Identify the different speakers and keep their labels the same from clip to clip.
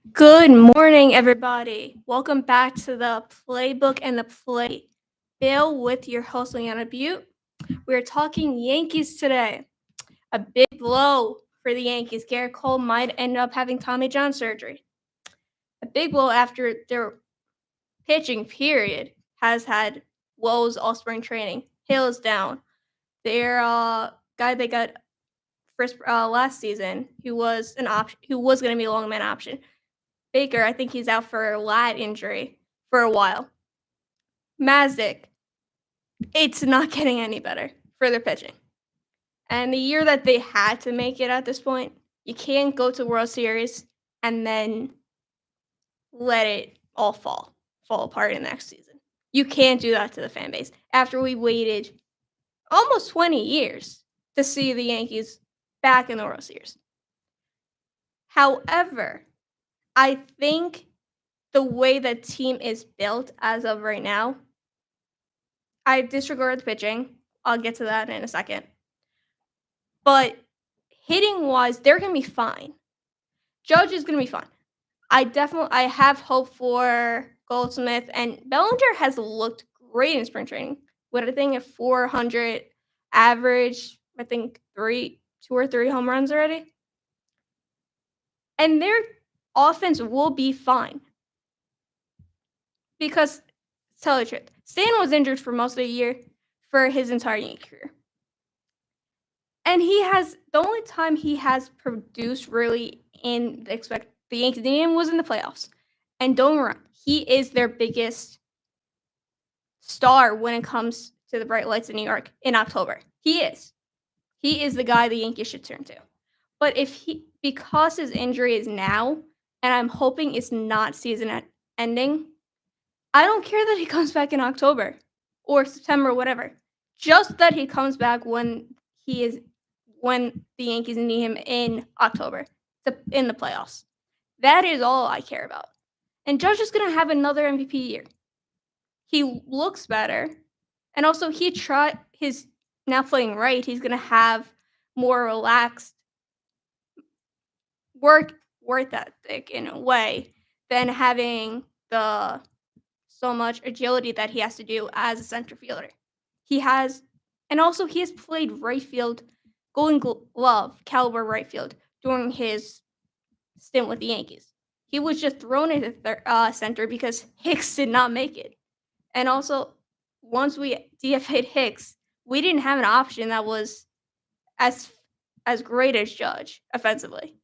Speaker 1: Good morning, everybody. Welcome back to the Playbook and the Playbill with your host, Leanna Butte. We're talking Yankees today. A big blow for the Yankees. Garrett Cole might end up having Tommy John surgery. A big blow after their pitching period has had woes all spring training. Hill is down. Their guy they got first last season, who was an option, who was going to be a long man option. Baker, I think he's out for a lat injury for a while. Mazdic, it's not getting any better for their pitching. And the year that they had to make it at this point, you can't go to World Series and then let it all fall apart in the next season. You can't do that to the fan base after we waited almost 20 years to see the Yankees back in the World Series. However, I think the way the team is built as of right now, I disregard the pitching. I'll get to that in a second. But hitting wise, they're gonna be fine. Judge is gonna be fine. I have hope for Goldsmith, and Bellinger has looked great in spring training with I think a 400 average. I think two or three home runs already, and their offense will be fine because tell the truth, Stan was injured for most of the year for his entire Yankee career. And he has the only time he has produced really in the Yankees game was in the playoffs. And don't get me wrong, he is their biggest star when it comes to the bright lights in New York in October. He is. He is the guy the Yankees should turn to. But because his injury is now, and I'm hoping it's not season ending, I don't care that he comes back in October or September, whatever. Just that he comes back when the Yankees need him in October in the playoffs. That is all I care about. And Judge is going to have another MVP year. He looks better. And also, his now playing right, he's going to have more relaxed work ethic in a way than having the so much agility that he has to do as a center fielder. He has played right field, Golden Glove caliber right field during his stint with the Yankees. He was just thrown into center because Hicks did not make it. And also, once we DFA'd Hicks, we didn't have an option that was as great as Judge offensively.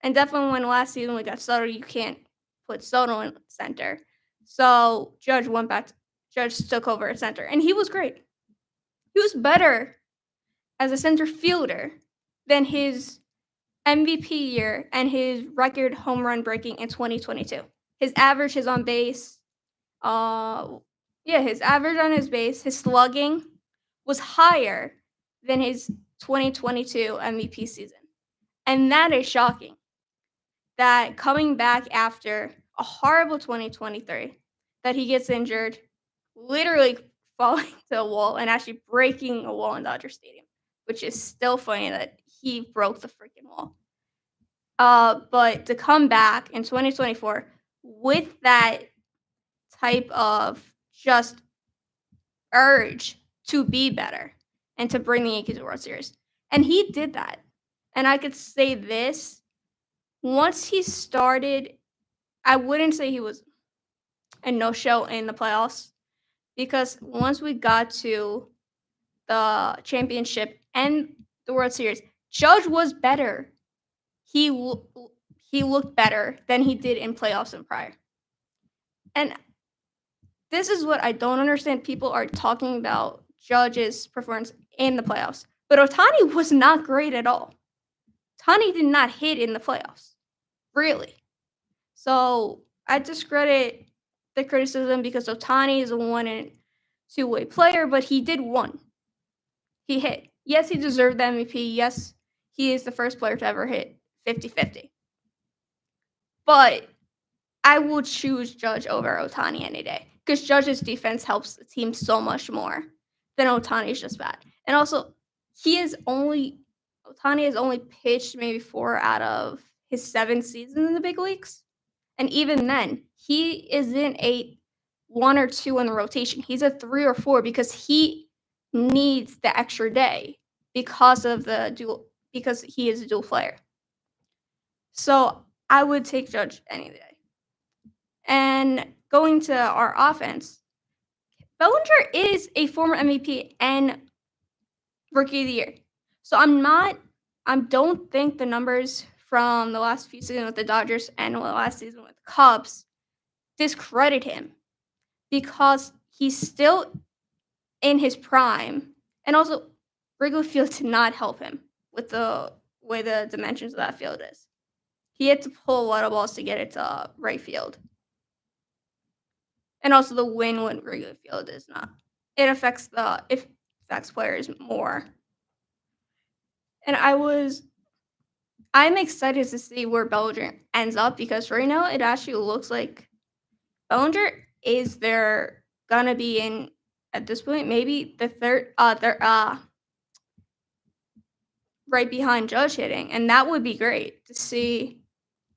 Speaker 1: And definitely when last season we got Soto, you can't put Soto in center. So Judge took over at center, and he was great. He was better as a center fielder than his MVP year and his record home run breaking in 2022. His average, his on base, his average on his base, his slugging was higher than his 2022 MVP season. And that is shocking. That coming back after a horrible 2023, that he gets injured, literally falling to a wall and actually breaking a wall in Dodger Stadium, which is still funny that he broke the freaking wall. But to come back in 2024 with that type of just urge to be better and to bring the Yankees to World Series. And he did that. And I could say this, once he started, I wouldn't say he was a no-show in the playoffs, because once we got to the championship and the World Series, Judge was better. He looked better than he did in playoffs and prior. And this is what I don't understand. People are talking about Judge's performance in the playoffs, but Ohtani was not great at all. Ohtani did not hit in the playoffs, really. So I discredit the criticism because Ohtani is a 1 and 2-way player, but he did one. He hit. Yes, he deserved the MVP. Yes, he is the first player to ever hit 50-50. But I will choose Judge over Ohtani any day because Judge's defense helps the team so much more than Ohtani's just bad. And also, Ohtani has only pitched maybe 4 out of his 7 seasons in the big leagues. And even then, he isn't a 1 or 2 in the rotation. He's a 3 or 4 because he needs the extra day because he is a dual player. So, I would take Judge any day. And going to our offense, Bellinger is a former MVP and Rookie of the Year. So I don't think the numbers from the last few seasons with the Dodgers and the last season with the Cubs discredit him because he's still in his prime. And also, Wrigley Field did not help him with the way the dimensions of that field is. He had to pull a lot of balls to get it to right field. And also the wind when Wrigley Field is not. It affects players more. And I'm excited to see where Bellinger ends up because right now it actually looks like Bellinger is there gonna be in at this point maybe the third right behind Judge hitting, and that would be great to see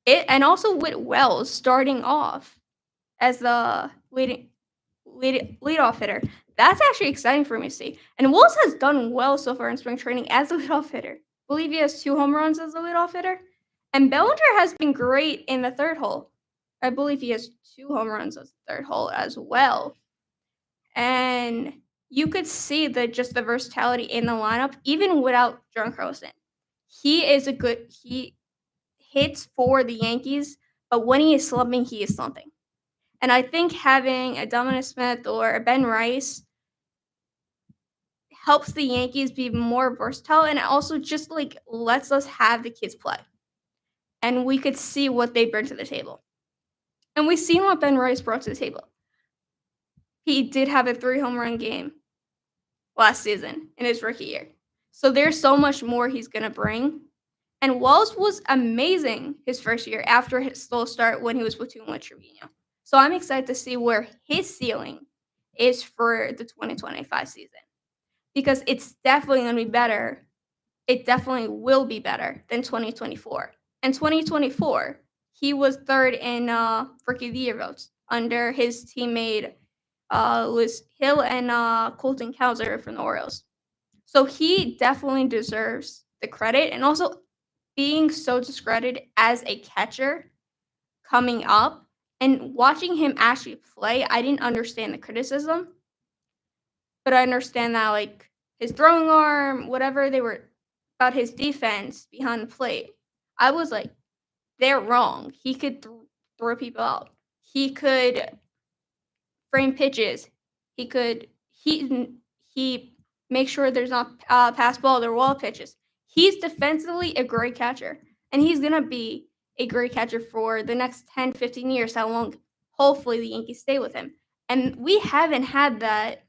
Speaker 1: it. And also with Wells starting off as the leadoff hitter, that's actually exciting for me to see. And Wells has done well so far in spring training as a leadoff hitter. I believe he has 2 home runs as a leadoff hitter. And Bellinger has been great in the third hole. I believe he has 2 home runs as the third hole as well. And you could see the versatility in the lineup, even without John Carlson. He hits for the Yankees, but when he is slumping, he is slumping. And I think having a Dominic Smith or a Ben Rice helps the Yankees be more versatile, and it also just like lets us have the kids play. And we could see what they bring to the table. And we've seen what Ben Rice brought to the table. He did have a 3 home run game last season in his rookie year. So there's so much more he's going to bring. And Wells was amazing his first year after his slow start when he was platoon with Trevino. So I'm excited to see where his ceiling is for the 2025 season because it's definitely going to be better. It definitely will be better than 2024. And 2024, he was third in Rookie of the Year votes under his teammate Lewis Hill and Colton Cowser from the Orioles. So he definitely deserves the credit, and also being so discredited as a catcher coming up and watching him actually play, I didn't understand the criticism, but I understand that like his throwing arm, whatever they were about his defense behind the plate. I was like, they're wrong. He could throw people out. He could frame pitches. He could he make sure there's not pass ball or wall pitches. He's defensively a great catcher, and he's gonna be a great catcher for the next 10, 15 years. How long? Hopefully, the Yankees stay with him. And we haven't had that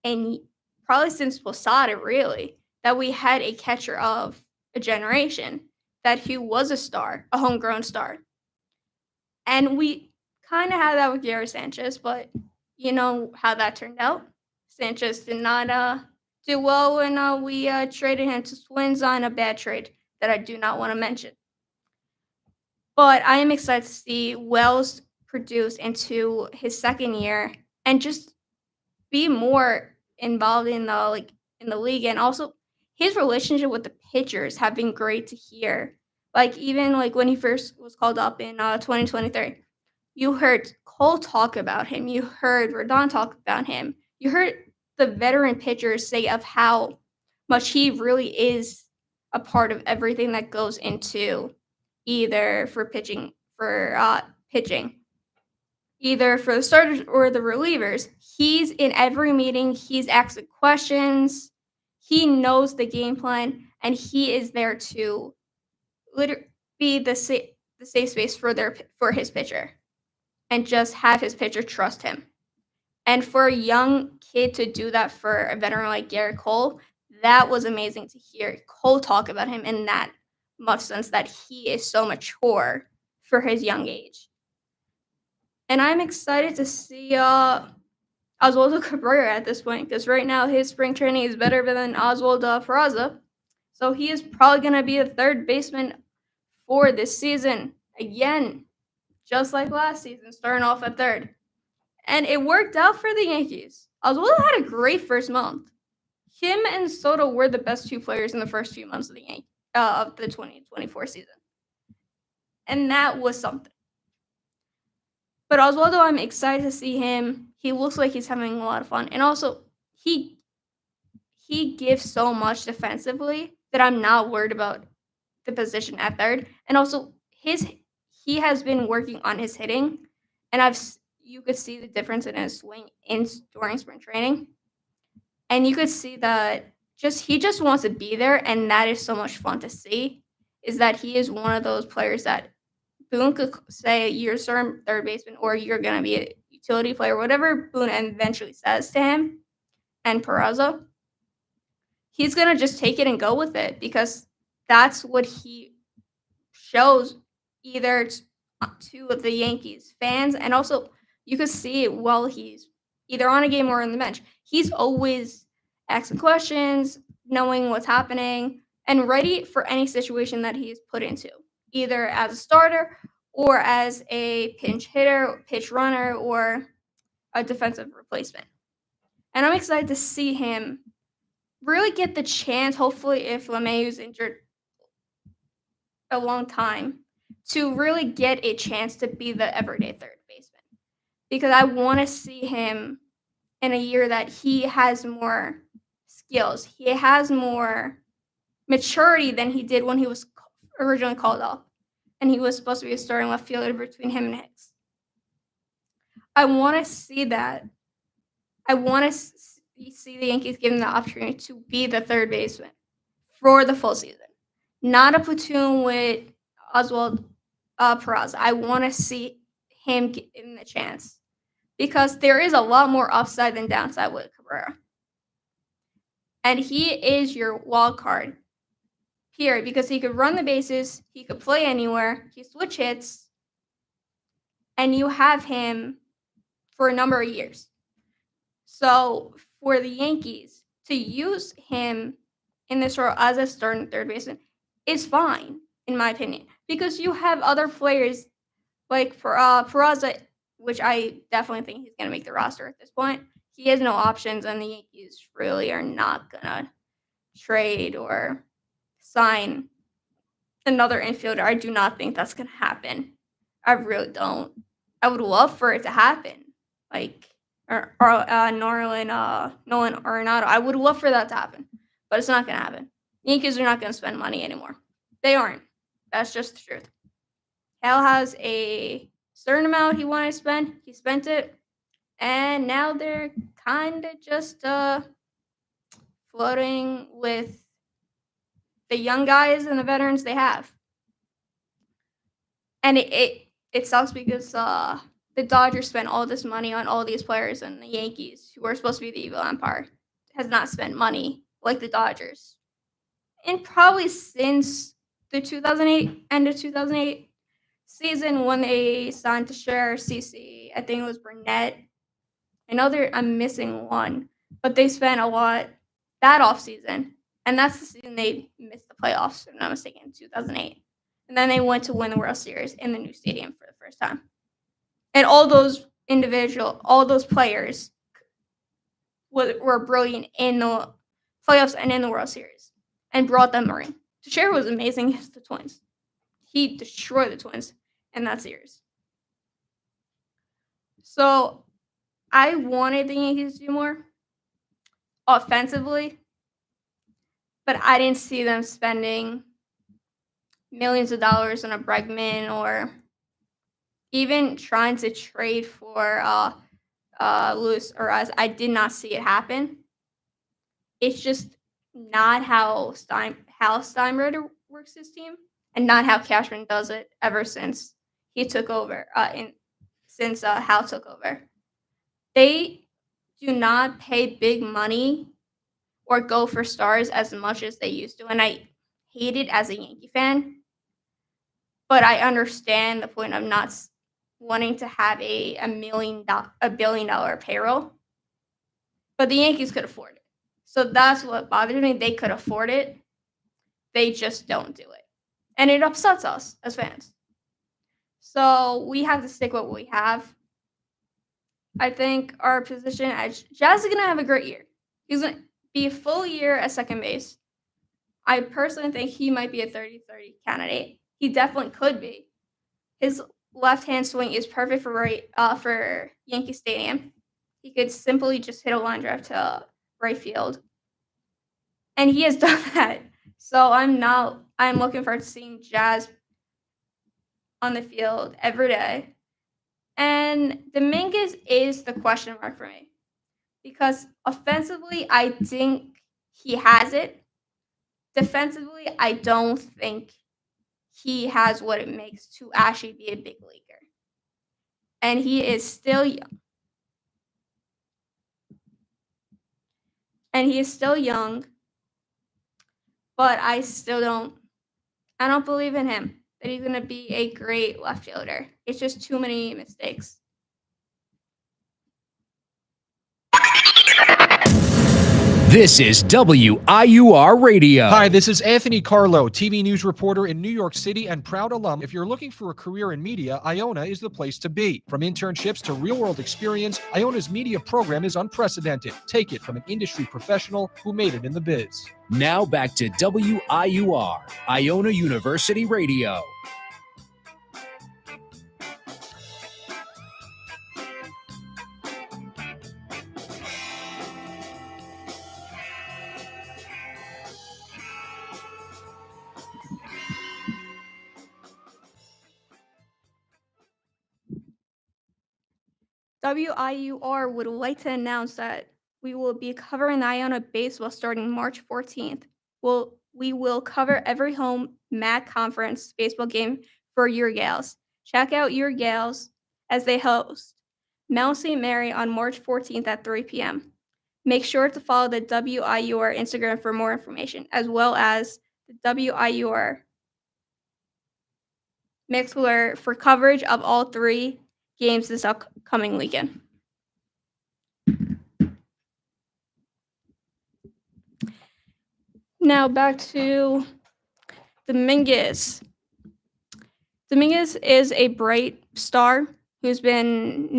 Speaker 1: in probably since Posada, really, that we had a catcher of a generation that who was a star, a homegrown star. And we kind of had that with Gary Sanchez, but you know how that turned out. Sanchez did not do well when we traded him to Twins on a bad trade that I do not want to mention. But I am excited to see Wells produce into his second year and just be more involved in the league, and also his relationship with the pitchers have been great to hear. Like even like when he first was called up in 2023, you heard Cole talk about him, you heard Rodon talk about him, you heard the veteran pitchers say of how much he really is a part of everything that goes into either for pitching either for the starters or the relievers. He's in every meeting. He's asking questions. He knows the game plan, and he is there to be the safe space for his pitcher, and just have his pitcher trust him. And for a young kid to do that for a veteran like Garrett Cole, that was amazing to hear Cole talk about him in that much sense that he is so mature for his young age. And I'm excited to see Oswaldo Cabrera at this point because right now his spring training is better than Oswald Peraza. So he is probably going to be a third baseman for this season again. just like last season, starting off at third. And it worked out for the Yankees. Oswaldo had a great first month. Him and Soto were the best two players in the first few months of of the 2024 season. And that was something. But Oswaldo, I'm excited to see him. He looks like he's having a lot of fun. And also, he gives so much defensively that I'm not worried about the position at third. And also, he has been working on his hitting, and you could see the difference in his swing during spring training, and you could see that he just wants to be there, and that is so much fun to see. Is that he is one of those players that Boone could say you're certain third baseman or you're gonna be a utility player, whatever Boone eventually says to him, and Peraza, he's gonna just take it and go with it because that's what he shows either to the Yankees fans, and also you could see it while he's either on a game or on the bench. He's always asking questions, knowing what's happening, and ready for any situation that he's put into, either as a starter or as a pinch hitter, pitch runner, or a defensive replacement. And I'm excited to see him really get the chance, hopefully, if LeMahieu's injured a long time, to really get a chance to be the everyday third baseman. Because I want to see him in a year that he has more skills. He has more maturity than he did when he was originally called up. And he was supposed to be a starting left fielder between him and Hicks. I want to see that. I want to see the Yankees given the opportunity to be the third baseman for the full season. Not a platoon with Oswald Peraza. I want to see him given the chance because there is a lot more upside than downside with Cabrera. And he is your wild card, period, because he could run the bases, he could play anywhere, he switch hits, and you have him for a number of years. So for the Yankees to use him in this role as a starting third baseman is fine, in my opinion, because you have other players like Peraza, which I definitely think he's going to make the roster at this point. He has no options, and the Yankees really are not going to trade or sign another infielder. I do not think that's going to happen. I really don't. I would love for it to happen, like Nolan Arenado. I would love for that to happen, but it's not going to happen. The Yankees are not going to spend money anymore. They aren't. That's just the truth. Hal has a certain amount he wanted to spend. He spent it, and now they're kind of just floating with the young guys and the veterans they have. And it sucks because the Dodgers spent all this money on all these players, and the Yankees, who are supposed to be the evil empire, has not spent money like the Dodgers. And probably since the 2008 end of 2008 season when they signed to share CC, I think it was Burnett. I know I'm missing one, but they spent a lot that offseason. And that's the season they missed the playoffs, if I'm not mistaken, 2008. And then they went to win the World Series in the new stadium for the first time. And all those players were brilliant in the playoffs and in the World Series and brought them a ring. Teixeira was amazing against the Twins. He destroyed the Twins in that series. So I wanted the Yankees to do more offensively, but I didn't see them spending millions of dollars on a Bregman or even trying to trade for Luis Urias. I did not see it happen. It's just not how Steinbrenner works his team, and not how Cashman does it ever since he took over. Since Hal took over, they do not pay big money or go for stars as much as they used to, and I hate it as a Yankee fan. But I understand the point of not wanting to have a $1 billion payroll. But the Yankees could afford it. So that's what bothers me. They could afford it. They just don't do it. And it upsets us as fans. So we have to stick with what we have. I think our position as Jazz is gonna have a great year. He's gonna be a full year at second base. I personally think he might be a 30-30 candidate. He definitely could be. His left-hand swing is perfect for Yankee Stadium. He could simply just hit a line drive to right field, and he has done that. So I'm looking forward to seeing Jazz on the field every day. And Dominguez is the question mark for me because offensively, I think he has it. Defensively, I don't think he has what it makes to actually be a big leaguer. And he is still young. And he is still young, but I don't believe in him that he's gonna be a great left fielder. It's just too many mistakes.
Speaker 2: This is WIUR Radio.
Speaker 3: Hi, this is Anthony Carlo, TV news reporter in New York City and proud alum. If you're looking for a career in media, Iona is the place to be. From internships to real-world experience, Iona's media program is unprecedented. Take it from an industry professional who made it in the biz.
Speaker 2: Now back to WIUR, Iona University Radio.
Speaker 1: WIUR would like to announce that we will be covering the Iona baseball starting March 14th. We will cover every home MAC conference baseball game for your gals. Check out your gals as they host Mount St. Mary on March 14th at 3 p.m. Make sure to follow the WIUR Instagram for more information, as well as the WIUR Mixler for coverage of all three games this upcoming weekend. Now back to Dominguez. Dominguez is a bright star who's been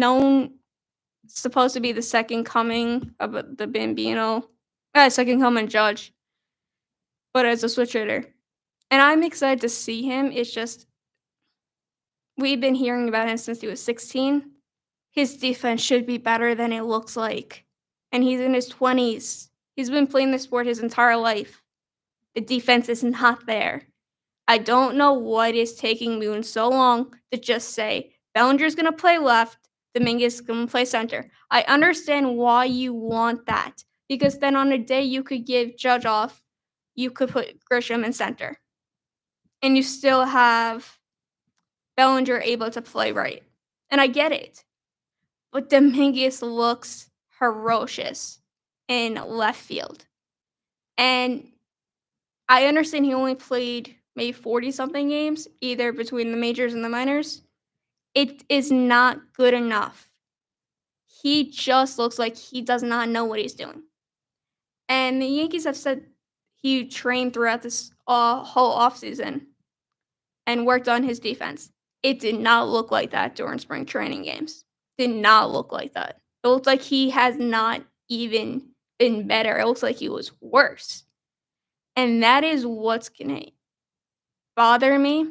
Speaker 1: supposed to be the second coming of the Bambino, second coming Judge, but as a switch hitter. And I'm excited to see him. It's just, we've been hearing about him since he was 16. His defense should be better than it looks like. And he's in his 20s. He's been playing the sport his entire life. The defense is not there. I don't know what is taking Moon so long to just say, Bellinger's going to play left, Dominguez is going to play center. I understand why you want that, because then on a day you could give Judge off, you could put Grisham in center. And you still have Bellinger able to play right. And I get it. But Dominguez looks ferocious in left field. And I understand he only played maybe 40-something games, either between the majors and the minors. It is not good enough. He just looks like he does not know what he's doing. And the Yankees have said he trained throughout this whole offseason and worked on his defense. It did not look like that during spring training games. Did not look like that. It looked like he has not even been better. It looks like he was worse. And that is what's going to bother me,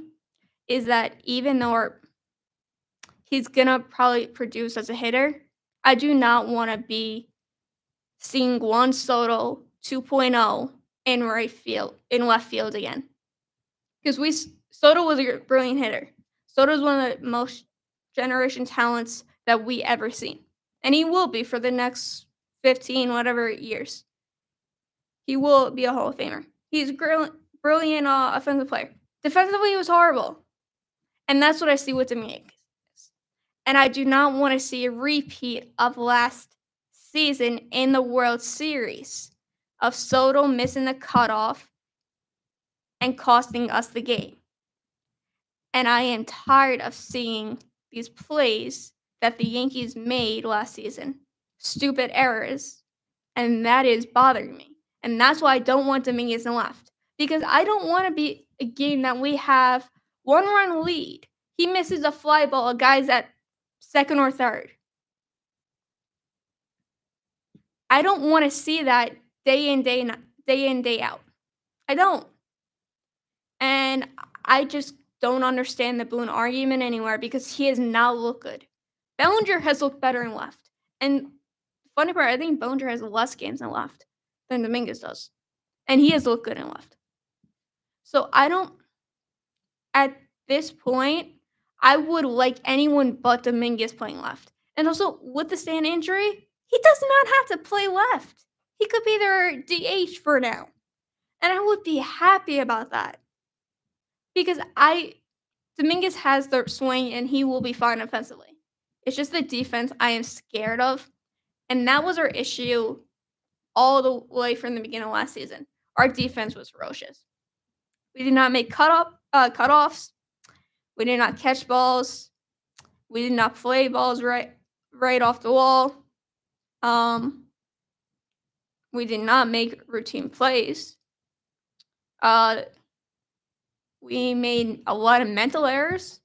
Speaker 1: is that even though he's going to probably produce as a hitter, I do not want to be seeing Juan Soto 2.0 in left field again. Because Soto was a brilliant hitter. Soto is one of the most generation talents that we ever seen. And he will be for the next 15, whatever years. He will be a Hall of Famer. He's a brilliant offensive player. Defensively, he was horrible. And that's what I see with Dominguez. And I do not want to see a repeat of last season in the World Series of Soto missing the cutoff and costing us the game. And I am tired of seeing these plays that the Yankees made last season. Stupid errors. And that is bothering me. And that's why I don't want Dominguez in left. Because I don't want to be a game that we have one-run lead, He misses a fly ball, a guy's at second or third. I don't want to see that day in, day in, day out. I don't. And I just don't understand the Boone argument anywhere because he has not looked good. Bellinger has looked better in left. And funny part, I think Bellinger has less games in left than Dominguez does. And he has looked good in left. So I don't, at this point, I would like anyone but Dominguez playing left. And also, with the Stan injury, he does not have to play left. He could be their DH for now. And I would be happy about that. Because Dominguez has the swing and he will be fine offensively. It's just the defense I am scared of. And that was our issue all the way from the beginning of last season. Our defense was ferocious. We did not make cutoffs. We did not catch balls. We did not play balls right off the wall. We did not make routine plays. We made a lot of mental errors,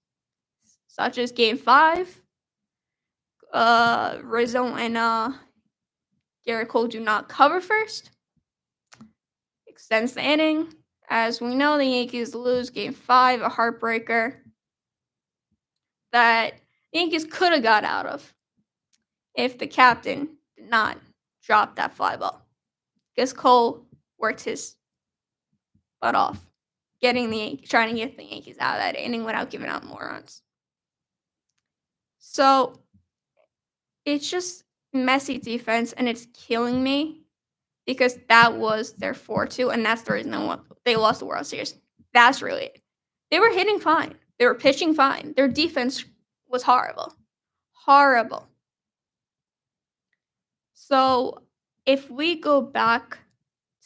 Speaker 1: such as Game 5. Rizzo and Garrett Cole do not cover first. Extends the inning. As we know, the Yankees lose Game 5, a heartbreaker that the Yankees could have got out of if the captain did not drop that fly ball. Because Cole worked his butt off, trying to get the Yankees out of that inning without giving out more runs. So it's just messy defense, and it's killing me because that was their 4-2, and that's the reason they lost the World Series. That's really it. They were hitting fine. They were pitching fine. Their defense was horrible. Horrible. So if we go back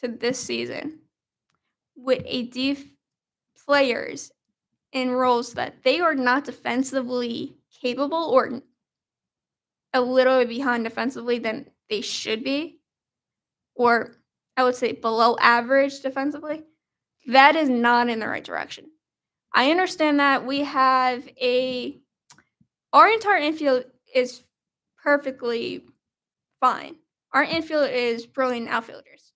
Speaker 1: to this season with players in roles that they are not defensively capable or a little bit behind defensively than they should be, or I would say below average defensively, that is not in the right direction. I understand that our entire infield is perfectly fine. Our infield is brilliant infielders.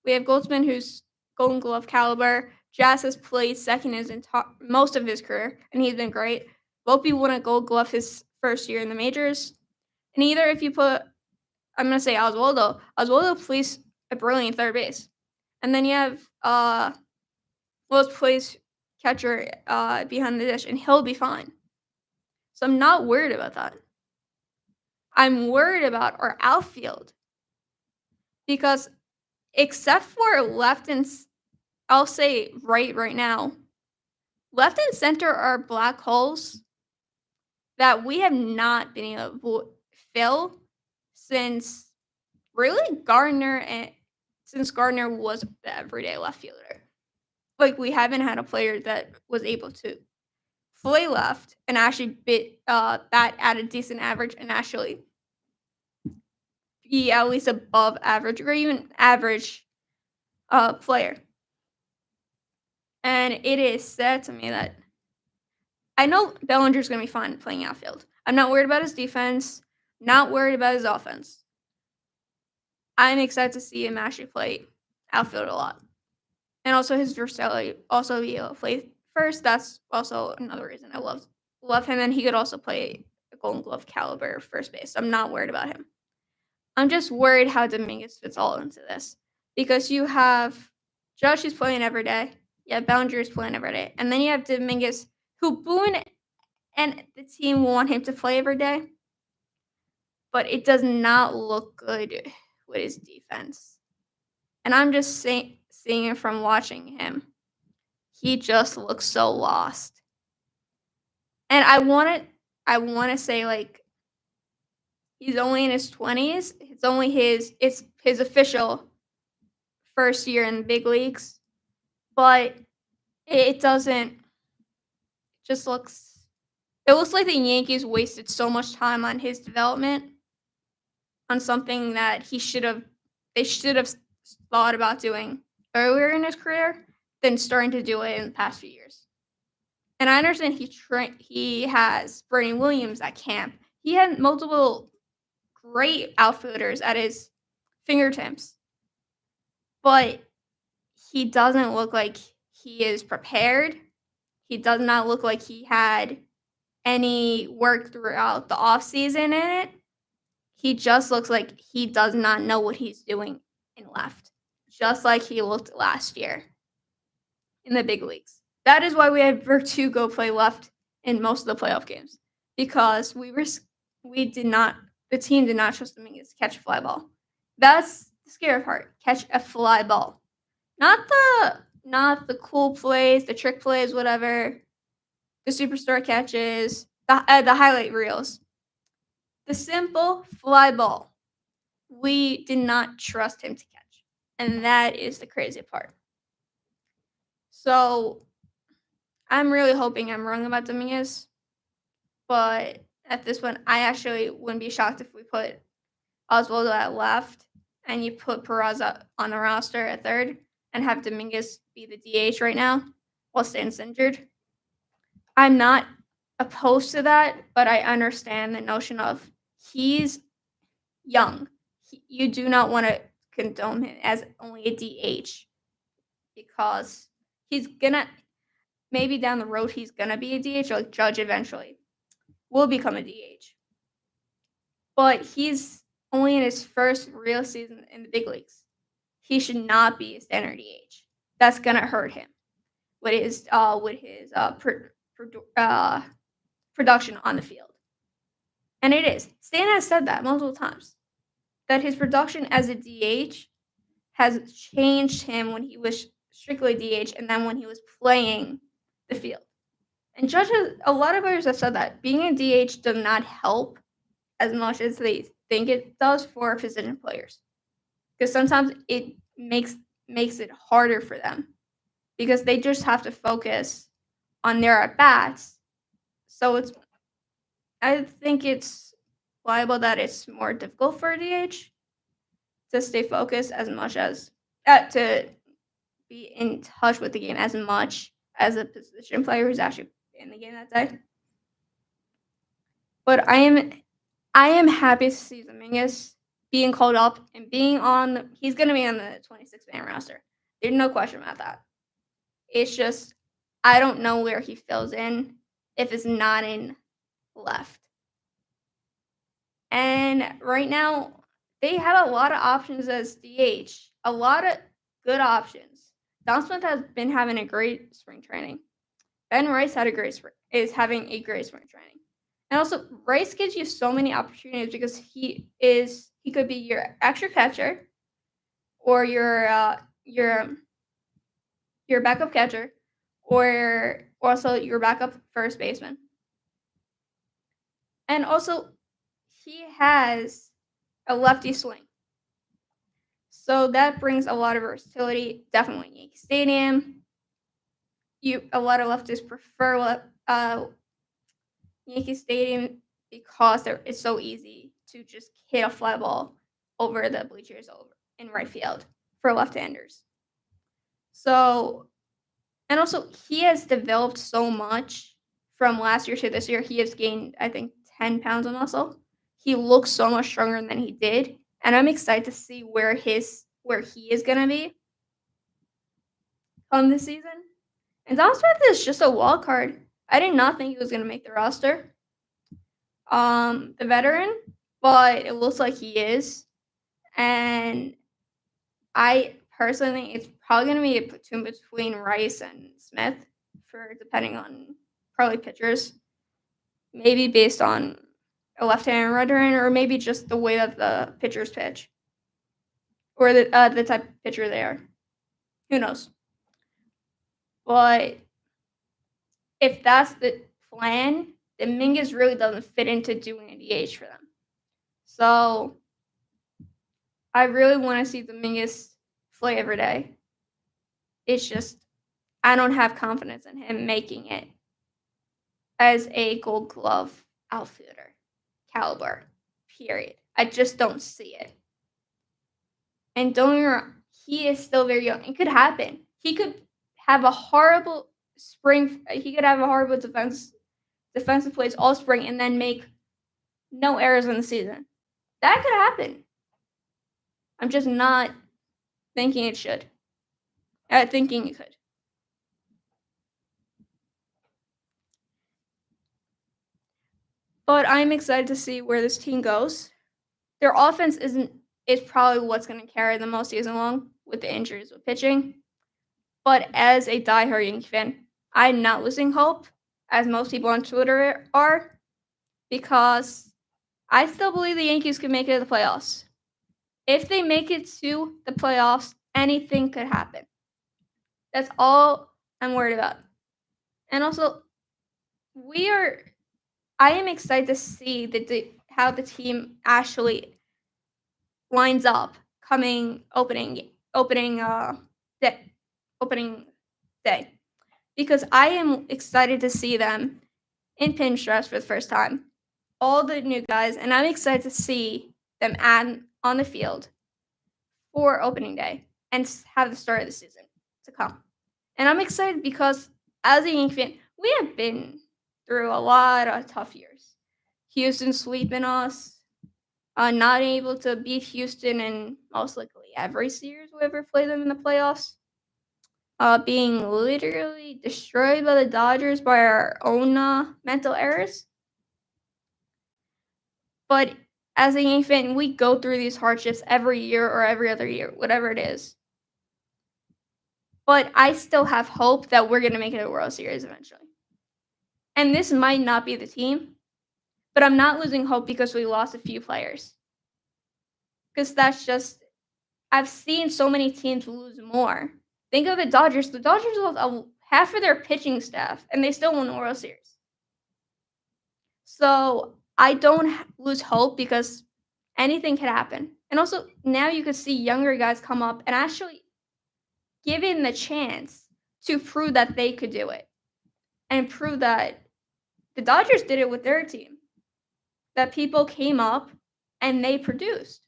Speaker 1: We have Goldsman, who's Golden Glove caliber. Jazz has played second most of his career, and he's been great. Volpe won a Gold Glove his first year in the majors. And either if you put, I'm going to say Oswaldo. Oswaldo plays a brilliant third base. And then you have Willis plays catcher behind the dish, and he'll be fine. So I'm not worried about that. I'm worried about our outfield because except for left and I'll say right now, left and center are black holes that we have not been able to fill since really Gardner was the everyday left fielder. Like we haven't had a player that was able to play left and actually bat at a decent average and actually be at least above average or even average player. And it is sad to me that I know Bellinger's going to be fine playing outfield. I'm not worried about his defense, not worried about his offense. I'm excited to see him actually play outfield a lot. And also his versatility, also be able to play first. That's also another reason I love him. And he could also play a Golden Glove caliber first base. I'm not worried about him. I'm just worried how Dominguez fits all into this. Because you have Josh who's playing every day. You have Bellinger who's playing every day. And then you have Dominguez, who Boone and the team want him to play every day. But it does not look good with his defense. And I'm just seeing it from watching him. He just looks so lost. And I want to say, like, he's only in his 20s. It's his official first year in the big leagues. But it looks like the Yankees wasted so much time on his development on something that they should have thought about doing earlier in his career than starting to do it in the past few years. And I understand he has Bernie Williams at camp. He had multiple great outfielders at his fingertips, but he doesn't look like he is prepared. He does not look like he had any work throughout the off season in it. He just looks like he does not know what he's doing in left, just like he looked last year in the big leagues. That is why we had Vertugo play left in most of the playoff games, because we did not the team did not trust Dominguez to catch a fly ball. That's the scary part. Catch a fly ball. Not the cool plays, the trick plays, whatever, the superstar catches, the highlight reels. The simple fly ball. We did not trust him to catch. And that is the crazy part. So I'm really hoping I'm wrong about Dominguez. But at this point, I actually wouldn't be shocked if we put Oswaldo at left and you put Peraza on the roster at third and have Dominguez be the DH right now while Stan's injured. I'm not opposed to that, but I understand the notion of he's young. You do not want to condone him as only a DH because he's gonna maybe down the road he's gonna be a DH, like Judge eventually will become a DH. But he's only in his first real season in the big leagues. He should not be a standard DH. That's gonna hurt him with his production on the field. And it is. Stan has said that multiple times, that his production as a DH has changed him when he was strictly DH and then when he was playing the field. And a lot of players have said that being a DH does not help as much as they think it does for position players, because sometimes it makes it harder for them because they just have to focus on their at bats. So I think it's liable that it's more difficult for a DH to stay focused as much as to be in touch with the game as much as a position player who's actually in the game that day. But I am happy to see Dominguez being called up and being on. He's going to be on the 26-man roster. There's no question about that. It's just I don't know where he fills in if it's not in left. And right now, they have a lot of options as DH. A lot of good options. Don Smith has been having a great spring training. Ben Rice is having a great spring training. And also, Rice gives you so many opportunities because he could be your extra catcher or your backup catcher or also your backup first baseman. And also, he has a lefty swing. So that brings a lot of versatility, definitely in Yankee Stadium. A lot of leftists prefer Yankee Stadium because it's so easy to just hit a fly ball over the bleachers over in right field for left-handers. So, and also he has developed so much from last year to this year. He has gained, I think, 10 pounds of muscle. He looks so much stronger than he did, and I'm excited to see where he is gonna be come this season. And Don Smith is just a wild card. I did not think he was gonna make the roster. The veteran, but it looks like he is. And I personally think it's probably going to be a platoon between Rice and Smith for depending on probably pitchers. Maybe based on a left-handed and right-handed, or maybe just the way that the pitchers pitch or the type of pitcher they are. Who knows? But if that's the plan, Dominguez really doesn't fit into doing a DH for them. So I really want to see Dominguez play every day. It's just I don't have confidence in him making it as a Gold Glove outfielder caliber, period. I just don't see it. And don't get me wrong, he is still very young. It could happen. He could have a horrible spring. He could have a horrible defensive plays all spring, and then make no errors in the season. That could happen. I'm just not thinking it should. Thinking it could. But I'm excited to see where this team goes. Their offense is probably what's going to carry them all season long with the injuries with pitching. But as a diehard Yankee fan, I'm not losing hope, as most people on Twitter are, because I still believe the Yankees can make it to the playoffs. If they make it to the playoffs, anything could happen. That's all I'm worried about. And also, I am excited to see how the team actually lines up coming opening day, because I am excited to see them in pinstripes for the first time. All the new guys, and I'm excited to see them on the field for opening day and have the start of the season to come. And I'm excited because as a Yankee fan, we have been through a lot of tough years. Houston sweeping us, not able to beat Houston in most likely every series we ever played them in the playoffs. Being literally destroyed by the Dodgers by our own mental errors. But as a Yankee fan, we go through these hardships every year or every other year, whatever it is. But I still have hope that we're going to make it a World Series eventually. And this might not be the team, but I'm not losing hope because we lost a few players. Because that's just, I've seen so many teams lose more. Think of the Dodgers. The Dodgers lost half of their pitching staff, and they still won the World Series. So I don't lose hope because anything can happen. And also, now you can see younger guys come up and actually given the chance to prove that they could do it. And prove that the Dodgers did it with their team. That people came up and they produced.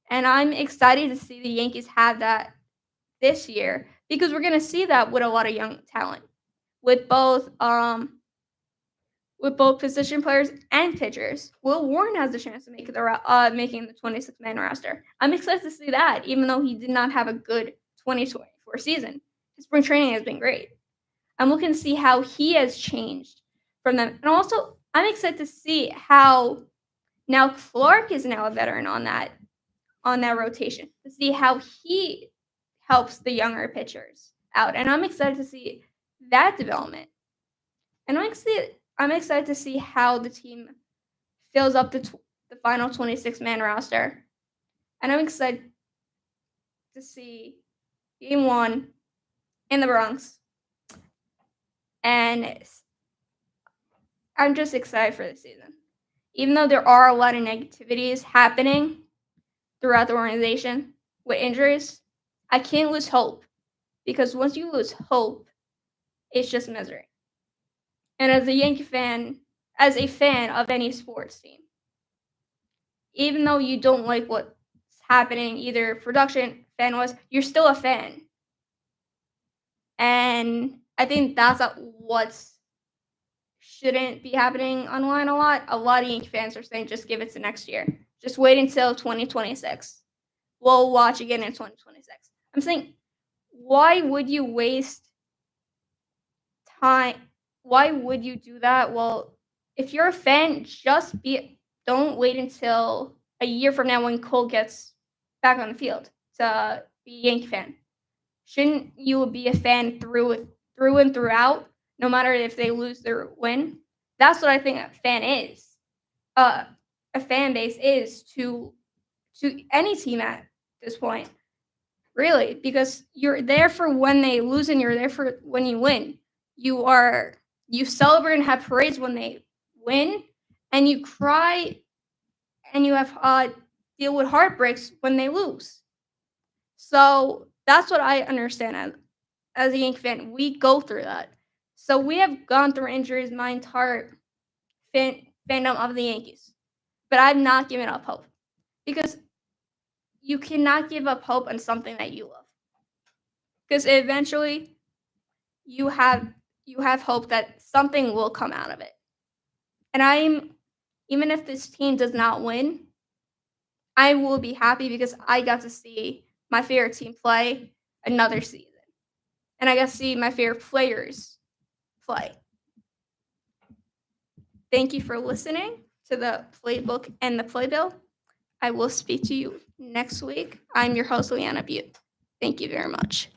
Speaker 1: And I'm excited to see the Yankees have that this year because we're going to see that with a lot of young talent. With both position players and pitchers. Will Warren has the chance to make making the 26-man roster. I'm excited to see that, even though he did not have a good 2024 season. His spring training has been great. I'm looking to see how he has changed from them. And also, I'm excited to see how now Clark is now a veteran on that rotation, to see how he helps the younger pitchers out. And I'm excited to see that development. And I'm excited to see how the team fills up the final 26-man roster. And I'm excited to see Game 1 in the Bronx. And I'm just excited for the season. Even though there are a lot of negativities happening throughout the organization with injuries, I can't lose hope. Because once you lose hope, it's just misery. And as a Yankee fan, as a fan of any sports team, even though you don't like what's happening, either production, fan-wise, you're still a fan. And I think that's what shouldn't be happening online a lot. A lot of Yankee fans are saying just give it to next year. Just wait until 2026. We'll watch again in 2026. I'm saying, why would you waste time? Why would you do that? Well, if you're a fan, don't wait until a year from now when Cole gets back on the field to be a Yankee fan. Shouldn't you be a fan through and throughout, no matter if they lose or win? That's what I think a fan is. A fan base is to any team at this point, really, because you're there for when they lose and you're there for when you win. You celebrate and have parades when they win, and you cry and you have deal with heartbreaks when they lose. So that's what I understand as a Yankee fan. We go through that. So we have gone through injuries my entire fandom of the Yankees. But I've not given up hope. Because you cannot give up hope on something that you love. Because eventually, you have hope that something will come out of it. And I'm even if this team does not win, I will be happy because I got to see my favorite team play another season. And I got to see my favorite players play. Thank you for listening to the Playbook and the Playbill. I will speak to you next week. I'm your host, Leanna Butte. Thank you very much.